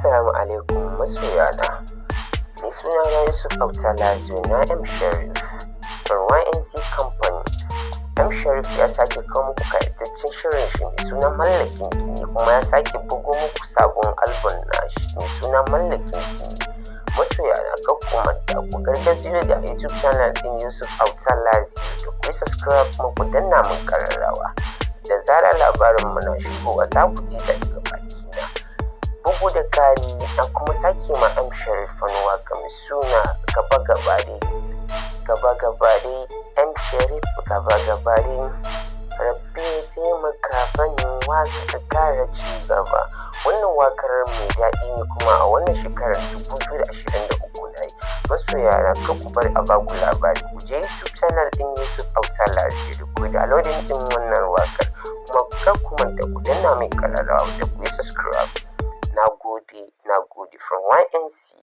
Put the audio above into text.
Assalamu alaikum masoyana. Ni sunana Yusuf Autalazo na M Sharif from YNC Company. M Sharif ya sake kawo muku kayataccen shirin shi mai suna Mallakin Kini, kuma ya sake bugo muku sabon album nashi mai suna Mallakin Kini. Masoyana, kar ku manta ku gargajiya da YouTube channel din Yusuf Autalazo da ku subscribe kuma ku danna min kararrawa. Da zarar labarin mu na shigowa za ku ji daga bakina. Bugu da kari an kuma sake ma M Sharif wani waka mai suna Gaba Gaba Dai. M Sharif Gaba Dai. Rabbi ya taimaka bani waka ta kara ci gaba. Wannan wakar mai daɗi ne kuma a wannan shekarar 2023 na yi. Masoyana, kan ku bari a baku labari, ku je YouTube channel din Yusuf Autalazo da ku downloading din wannan wakar, kuma kar ku manta ku danna mai kararrawa da ku subscribe. Na gode from YNC.